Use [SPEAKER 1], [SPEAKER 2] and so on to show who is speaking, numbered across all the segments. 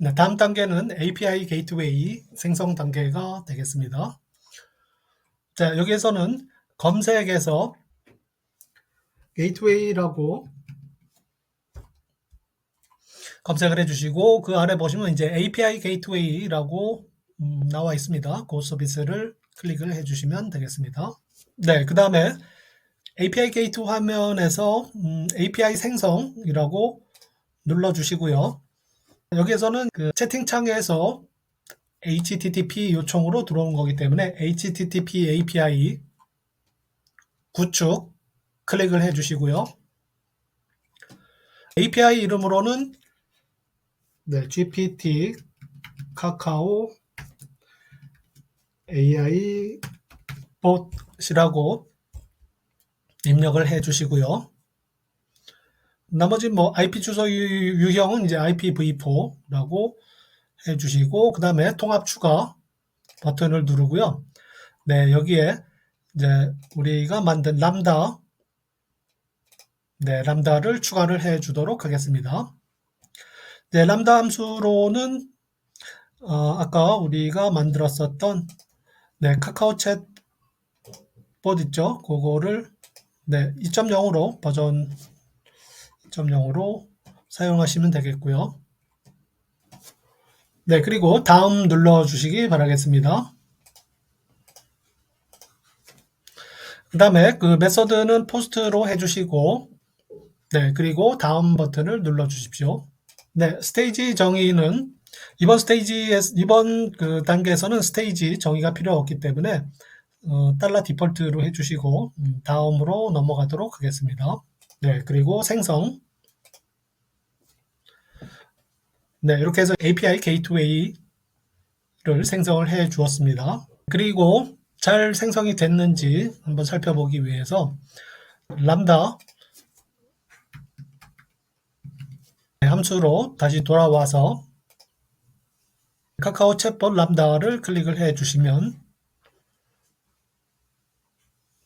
[SPEAKER 1] 네, 다음 단계는 API 게이트웨이 생성 단계가 되겠습니다. 자, 여기에서는 검색에서 게이트웨이라고 검색을 해주시고 그 아래 보시면 이제 API 게이트웨이라고 나와 있습니다. 그 서비스를 클릭을 해주시면 되겠습니다. 네, 그 다음에 API 게이트 화면에서 API 생성이라고 눌러주시고요. 여기에서는 그 채팅창에서 HTTP 요청으로 들어온 거기 때문에 HTTP API 구축 클릭을 해주시고요. API 이름으로는 GPT 카카오 AI 봇이라고 입력을 해주시고요. 나머지 뭐 IP 주소 유형은 이제 IPv4라고 해주시고 그 다음에 통합 추가 버튼을 누르고요. 네, 여기에 이제 우리가 만든 람다, 네, 람다를 추가를 해주도록 하겠습니다. 네, 람다 함수로는 아까 우리가 만들었었던 네, 카카오 챗봇 있죠? 그거를 네, 2.0으로 버전 2.0으로 사용하시면 되겠고요. 네, 그리고 다음 눌러주시기 바라겠습니다. 그 다음에 그 메서드는 포스트로 해주시고 네, 그리고 다음 버튼을 눌러주십시오. 네, 스테이지 정의는 이번 그 단계에서는 스테이지 정의가 필요 없기 때문에 달러 디폴트로 해주시고 다음으로 넘어가도록 하겠습니다. 네, 그리고 생성. 네, 이렇게 해서 API 게이트웨이를 생성을 해 주었습니다. 그리고 잘 생성이 됐는지 한번 살펴보기 위해서 람다 함수로 다시 돌아와서 카카오 챗봇 람다를 클릭을 해 주시면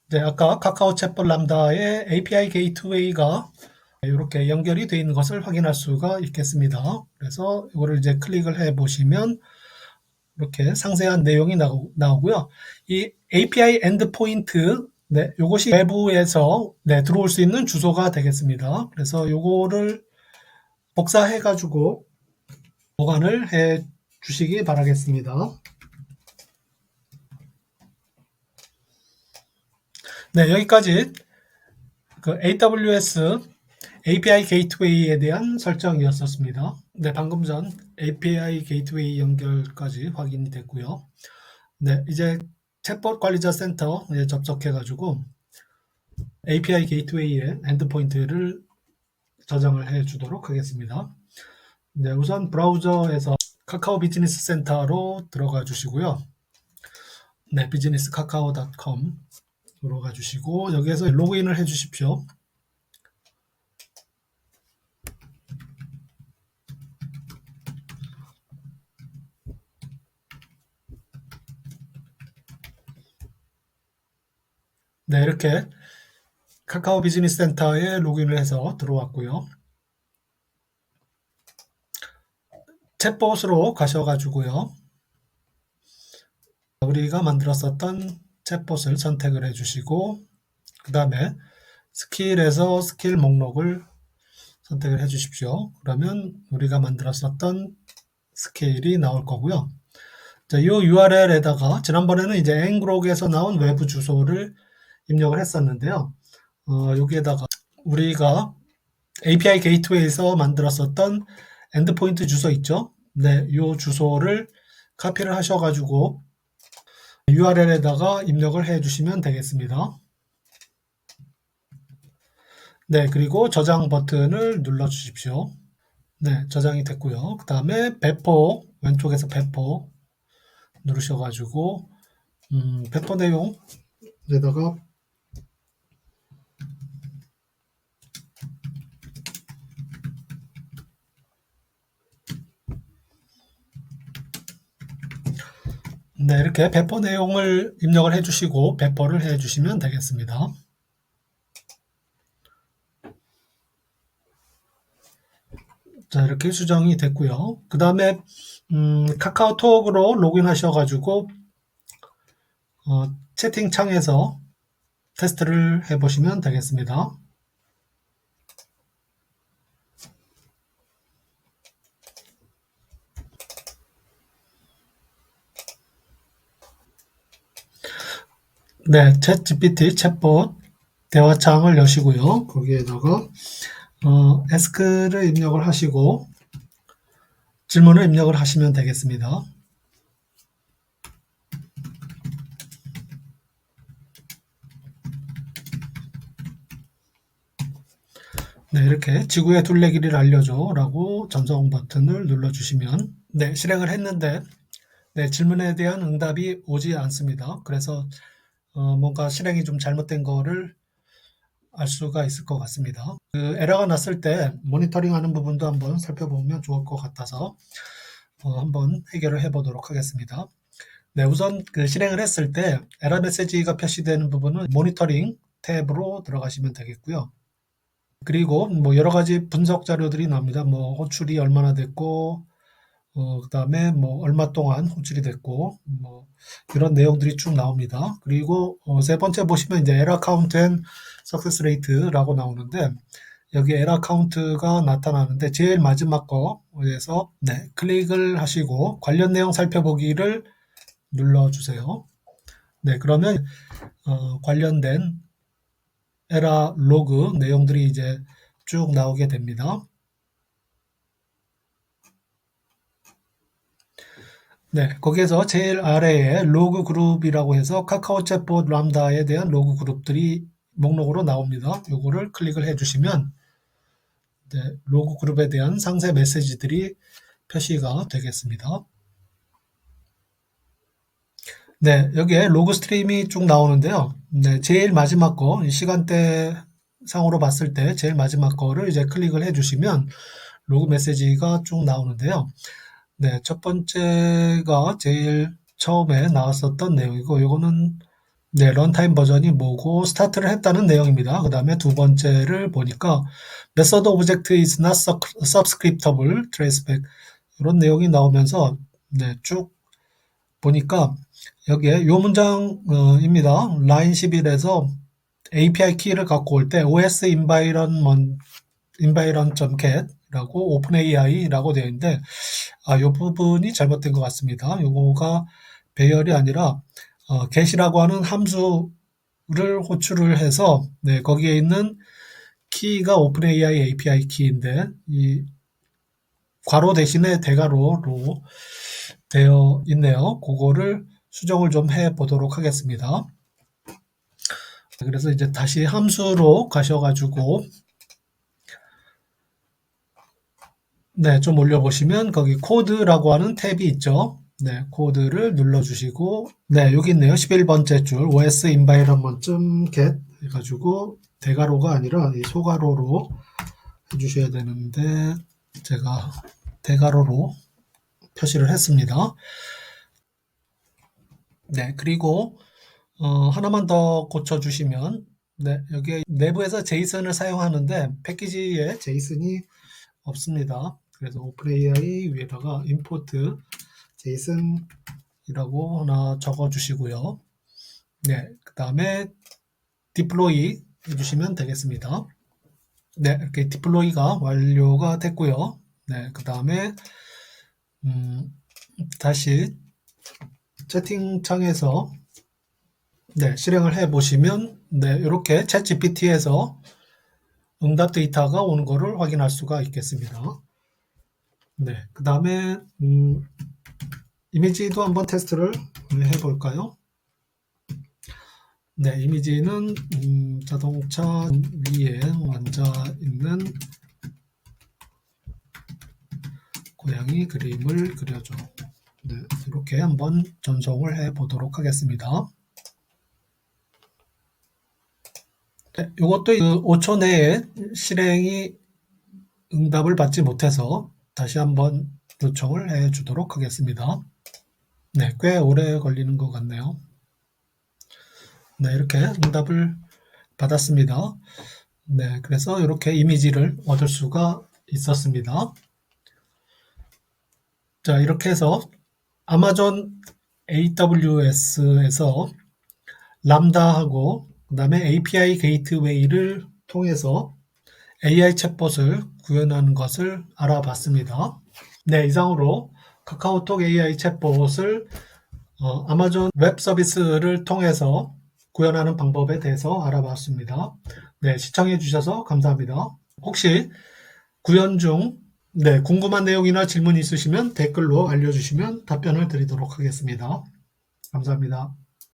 [SPEAKER 1] 네, 아까 카카오 챗봇 람다의 API 게이트웨이가 이렇게 연결이 되어 있는 것을 확인할 수가 있겠습니다. 그래서 이거를 이제 클릭을 해 보시면 이렇게 상세한 내용이 나오고요. 이 API 엔드포인트, 네, 요것이 외부에서 네, 들어올 수 있는 주소가 되겠습니다. 그래서 요거를 복사해 가지고 보관을 해 주시기 바라겠습니다. 네, 여기까지 그 AWS API 게이트웨이에 대한 설정이었었습니다. 네, 방금 전 API 게이트웨이 연결까지 확인이 됐고요. 네, 이제 챗봇 관리자 센터에 접속해가지고 API 게이트웨이의 엔드포인트를 저장을 해 주도록 하겠습니다. 네, 우선 브라우저에서 카카오 비즈니스 센터로 들어가 주시고요. 네, 비즈니스 카카오.com으로 가주시고 여기에서 로그인을 해 주십시오. 네, 이렇게 카카오 비즈니스 센터에 로그인을 해서 들어왔고요. 챗봇으로 가셔가지고요. 우리가 만들었었던 챗봇을 선택을 해주시고 그 다음에 스킬에서 스킬 목록을 선택을 해 주십시오. 그러면 우리가 만들었었던 스케일이 나올 거고요. 자, 이 URL에다가 지난번에는 이제 앵그록에서 나온 외부 주소를 입력을 했었는데요. 여기에다가 우리가 API 게이트웨이에서 만들었었던 엔드포인트 주소 있죠? 네, 이 주소를 카피를 하셔가지고 URL에다가 입력을 해 주시면 되겠습니다. 네, 그리고 저장 버튼을 눌러 주십시오. 네, 저장이 됐고요. 그 다음에 배포, 왼쪽에서 배포 누르셔가지고 배포 내용에다가 네, 이렇게 배포 내용을 입력을 해주시고 배포를 해주시면 되겠습니다. 자, 이렇게 수정이 됐고요. 그 다음에 카카오톡으로 로그인 하셔가지고 채팅창에서 테스트를 해보시면 되겠습니다. 네, 챗GPT 챗봇 대화창을 여시고요. 거기에다가 에스크를 입력을 하시고 질문을 입력을 하시면 되겠습니다. 네, 이렇게 지구의 둘레길이를 알려줘 라고 전송 버튼을 눌러주시면 네, 실행을 했는데 네, 질문에 대한 응답이 오지 않습니다. 그래서 뭔가 실행이 좀 잘못된 거를 알 수가 있을 것 같습니다. 그 에러가 났을 때 모니터링 하는 부분도 한번 살펴보면 좋을 것 같아서 한번 해결을 해 보도록 하겠습니다. 네, 우선 그 실행을 했을 때 에러 메시지가 표시되는 부분은 모니터링 탭으로 들어가시면 되겠고요. 그리고 뭐 여러 가지 분석 자료들이 나옵니다. 뭐 호출이 얼마나 됐고, 그다음에 뭐 얼마 동안 호출이 됐고, 뭐 이런 내용들이 쭉 나옵니다. 그리고 세 번째 보시면 이제 에러 카운트 앤 석세스 레이트라고 나오는데 여기 에러 카운트가 나타나는데 제일 마지막 거에서 네, 클릭을 하시고 관련 내용 살펴보기를 눌러주세요. 네, 그러면 관련된 에러 로그 내용들이 이제 쭉 나오게 됩니다. 네, 거기에서 제일 아래에 로그 그룹이라고 해서 카카오 챗봇 람다에 대한 로그 그룹들이 목록으로 나옵니다. 요거를 클릭을 해주시면 네, 로그 그룹에 대한 상세 메시지들이 표시가 되겠습니다. 네, 여기에 로그 스트림이 쭉 나오는데요. 네, 제일 마지막 거, 시간대 상으로 봤을 때 제일 마지막 거를 이제 클릭을 해주시면 로그 메시지가 쭉 나오는데요. 네, 첫 번째가 제일 처음에 나왔었던 내용이고, 요거는 네, 런타임 버전이 뭐고 스타트를 했다는 내용입니다. 그 다음에 두 번째를 보니까 method object is not subscriptable traceback 이런 내용이 나오면서 네, 쭉 보니까 여기에 요 문장입니다. 라인 11에서 API 키를 갖고 올 때 os environ.get라고 openAI라고 되어 있는데 요 부분이 잘못된 것 같습니다. 요거가 배열이 아니라 get이라고 하는 함수를 호출을 해서 네, 거기에 있는 키가 오픈AI API 키인데 이 괄호 대신에 대괄호로 되어 있네요. 그거를 수정을 좀 해 보도록 하겠습니다. 그래서 이제 다시 함수로 가셔가지고 네, 좀 올려보시면 거기 코드라고 하는 탭이 있죠. 네, 코드를 눌러주시고 네, 여기 있네요. 11번째 줄 os environment.get 해가지고 대괄호가 아니라 이 소괄호로 해주셔야 되는데 제가 대괄호로 표시를 했습니다. 네, 그리고 하나만 더 고쳐주시면 네, 여기 내부에서 제이슨을 사용하는데 패키지에 제이슨이 없습니다. 그래서 오픈AI 위에다가 import 제이슨이라고 하나 적어주시고요. 네, 그 다음에 deploy 해주시면 되겠습니다. 네, 이렇게 deploy가 완료가 됐고요. 네, 그 다음에 다시 채팅창에서 네, 실행을 해 보시면 네, 이렇게 챗GPT에서 응답 데이터가 오는 거를 확인할 수가 있겠습니다. 네, 그 다음에 이미지도 한번 테스트를 해 볼까요? 네, 이미지는 자동차 위에 앉아 있는 고양이 그림을 그려줘. 네, 이렇게 한번 전송을 해 보도록 하겠습니다. 네, 이것도 5초 내에 실행이 응답을 받지 못해서 다시 한번 요청을 해 주도록 하겠습니다. 네, 꽤 오래 걸리는 것 같네요. 네, 이렇게 응답을 받았습니다. 네, 그래서 이렇게 이미지를 얻을 수가 있었습니다. 자, 이렇게 해서 아마존 AWS에서 람다하고 그다음에 API 게이트웨이를 통해서 AI 챗봇을 구현하는 것을 알아봤습니다. 네, 이상으로 카카오톡 AI 챗봇을 아마존 웹 서비스를 통해서 구현하는 방법에 대해서 알아봤습니다. 네, 시청해 주셔서 감사합니다. 혹시 구현 중 궁금한 내용이나 질문 있으시면 댓글로 알려주시면 답변을 드리도록 하겠습니다. 감사합니다.